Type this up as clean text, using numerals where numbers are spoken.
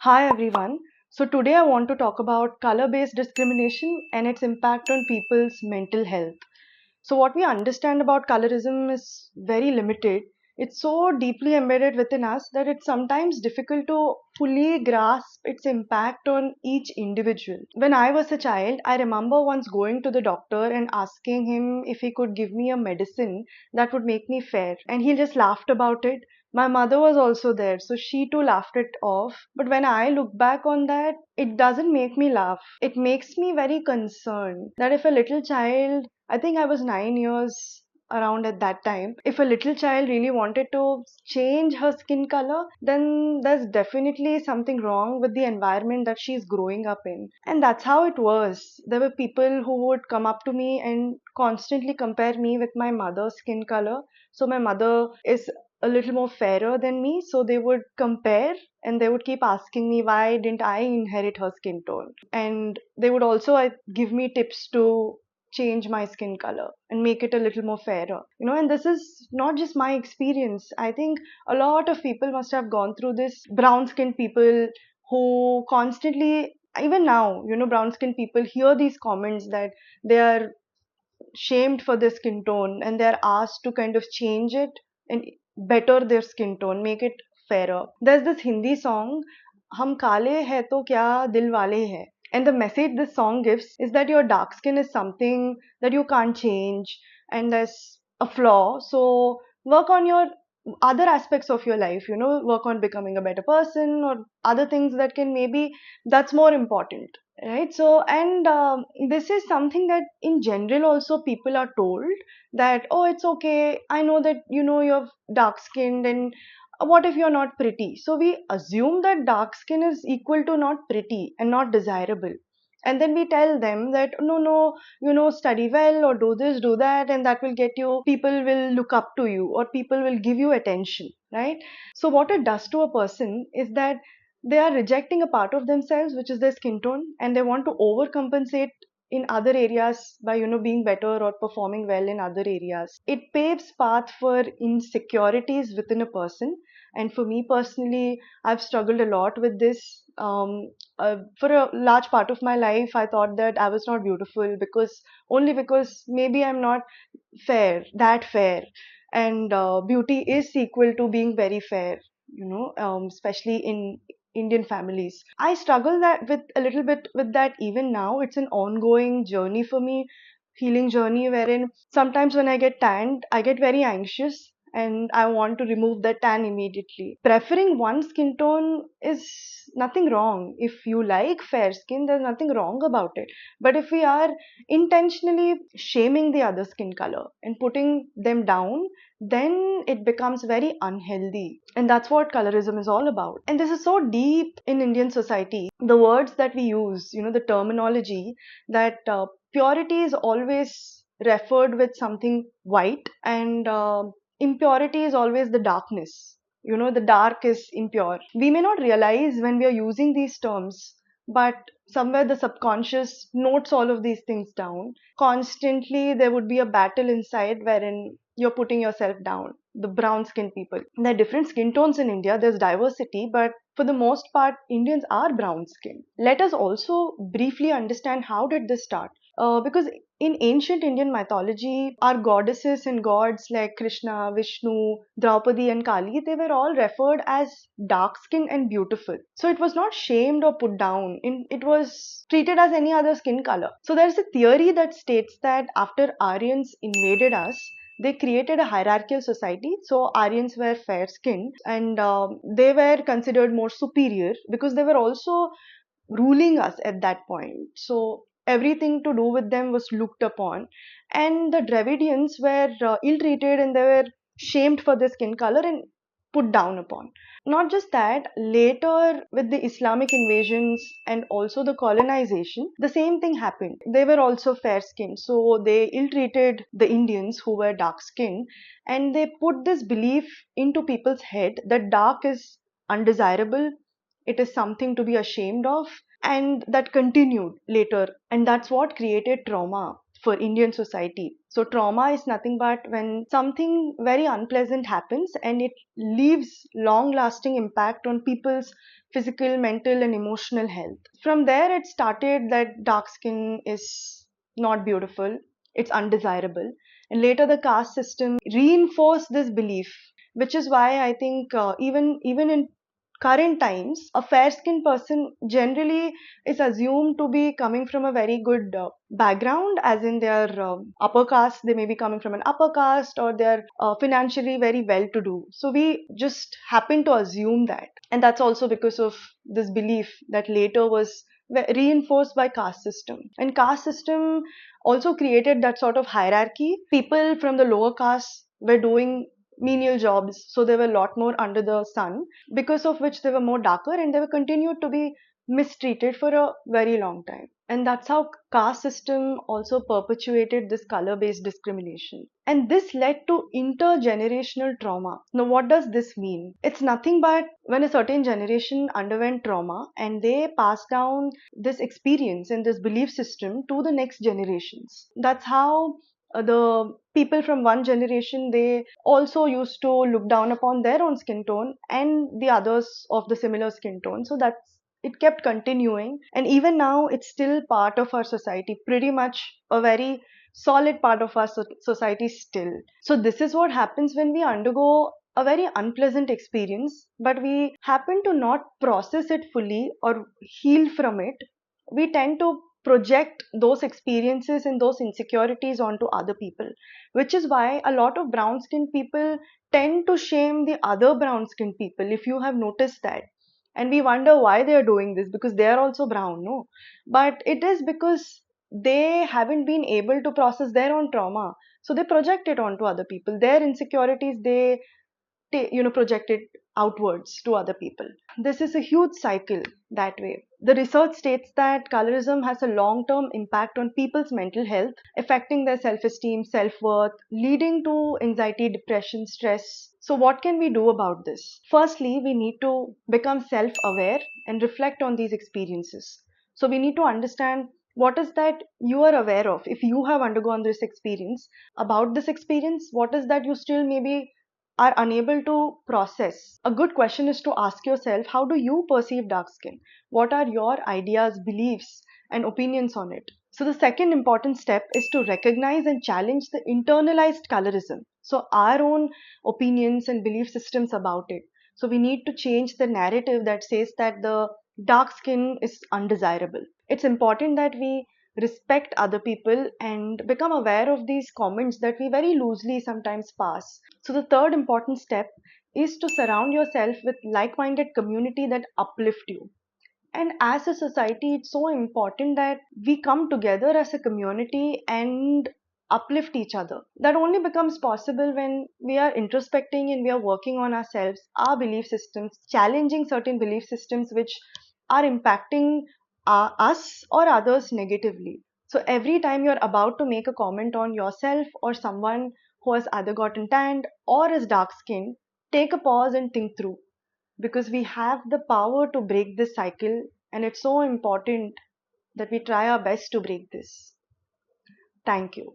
Hi everyone. So today I want to talk about color-based discrimination and its impact on people's mental health. So what we understand about colorism is very limited. It's so deeply embedded within us that it's sometimes difficult to fully grasp its impact on each individual. When I was a child, I remember once going to the doctor and asking him if he could give me a medicine that would make me fair, and he just laughed about it. My mother was also there, so she too laughed it off. But when I look back on that, it doesn't make me laugh. It makes me very concerned that if a little child, I think I was 9 years around at that time, if a little child really wanted to change her skin color, then there's definitely something wrong with the environment that she's growing up in. And that's how it was. There were people who would come up to me and constantly compare me with my mother's skin color. So my mother is a little more fairer than me, so they would compare and they would keep asking me why didn't I inherit her skin tone. And they would also give me tips to change my skin color and make it a little more fairer. And this is not just my experience. I think a lot of people must have gone through this. Brown skinned people who constantly, even now, brown skinned people hear these comments that they are shamed for their skin tone and they're asked to kind of change it and better their skin tone, make it fairer. There's this Hindi song, Hum Kale Hai To Kya Dil Wale Hai. And the message this song gives is that your dark skin is something that you can't change and there's a flaw. So work on your other aspects of your life, work on becoming a better person or other things that can maybe that's more important. Right. So, and this is something that in general also people are told that, oh, it's okay. I know that, you're dark skinned and what if you're not pretty? So we assume that dark skin is equal to not pretty and not desirable. And then we tell them that, no, no, study well or do this, do that, and that will get you, people will look up to you or people will give you attention. Right. So what it does to a person is that they are rejecting a part of themselves which is their skin tone and they want to overcompensate in other areas by being better or performing well in other areas. It paves path for insecurities within a person, and for me personally, I've struggled a lot with this. For a large part of my life I thought that I was not beautiful because maybe I'm not fair, and beauty is equal to being very fair, especially in Indian families. I struggle that with a little bit with that even now. It's an ongoing journey for me, healing journey, wherein sometimes when I get tanned, I get very anxious and I want to remove that tan immediately. Preferring one skin tone is nothing wrong. If you like fair skin, there's nothing wrong about it. But if we are intentionally shaming the other skin color and putting them down, then it becomes very unhealthy. And that's what colorism is all about. And this is so deep in Indian society. The words that we use, the terminology, that purity is always referred with something white, and impurity is always the darkness. The dark is impure. We may not realize when we are using these terms, but somewhere the subconscious notes all of these things down. Constantly, there would be a battle inside wherein you're putting yourself down. The brown skinned people. There are different skin tones in India, there's diversity, but for the most part, Indians are brown skinned. Let us also briefly understand how did this start. Because in ancient Indian mythology, our goddesses and gods like Krishna, Vishnu, Draupadi, and Kali, they were all referred as dark skinned and beautiful. So it was not shamed or put down. It was treated as any other skin color. So there's a theory that states that after Aryans invaded us, they created a hierarchical society. So Aryans were fair skinned and they were considered more superior because they were also ruling us at that point. So everything to do with them was looked upon. And the Dravidians were ill treated and they were shamed for their skin color and put down upon. Not just that, later with the Islamic invasions and also the colonization, the same thing happened. They were also fair skinned. So they ill treated the Indians who were dark skinned, and they put this belief into people's head that dark is undesirable, it is something to be ashamed of, and that continued later. And that's what created trauma. for Indian society. So, trauma is nothing but when something very unpleasant happens and it leaves long lasting impact on people's physical, mental, and emotional health. From there, it started that dark skin is not beautiful, it's undesirable. And later, the caste system reinforced this belief, which is why I think even in current times, a fair skinned person generally is assumed to be coming from a very good background, as in their upper caste, they may be coming from an upper caste or they're financially very well to do. So we just happen to assume that. And that's also because of this belief that later was reinforced by caste system. And caste system also created that sort of hierarchy. People from the lower caste were doing menial jobs, so they were a lot more under the sun, because of which they were more darker and they were continued to be mistreated for a very long time. And that's how caste system also perpetuated this color based discrimination, and this led to intergenerational trauma. Now what does this mean? It's nothing but when a certain generation underwent trauma and they pass down this experience and this belief system to the next generations. That's how the people from one generation, they also used to look down upon their own skin tone and the others of the similar skin tone. So that's, it kept continuing, and even now it's still part of our society, pretty much a very solid part of our society still. So this is what happens when we undergo a very unpleasant experience, but we happen to not process it fully or heal from it. We tend to project those experiences and those insecurities onto other people, which is why a lot of brown skinned people tend to shame the other brown skinned people, if you have noticed that. And we wonder why they are doing this, because they are also brown, no? But it is because they haven't been able to process their own trauma, so they project it onto other people. Their insecurities, they project it outwards to other people. This is a huge cycle that way. The research states that colorism has a long term impact on people's mental health, affecting their self esteem, self worth, leading to anxiety, depression, stress. So, what can we do about this? Firstly, we need to become self aware and reflect on these experiences. So, we need to understand what is that you are aware of. If you have undergone this experience, about this experience, what is that you still maybe are unable to process? A good question is to ask yourself, how do you perceive dark skin? What are your ideas, beliefs, and opinions on it? So, the second important step is to recognize and challenge the internalized colorism. So, our own opinions and belief systems about it. So, we need to change the narrative that says that the dark skin is undesirable. It's important that we respect other people and become aware of these comments that we very loosely sometimes pass. So the third important step is to surround yourself with like-minded community that uplift you. And as a society, it's so important that we come together as a community and uplift each other. That only becomes possible when we are introspecting and we are working on ourselves, our belief systems, challenging certain belief systems which are impacting us or others negatively. So every time you're about to make a comment on yourself or someone who has either gotten tanned or is dark skinned, take a pause and think through, because we have the power to break this cycle, and it's so important that we try our best to break this. Thank you.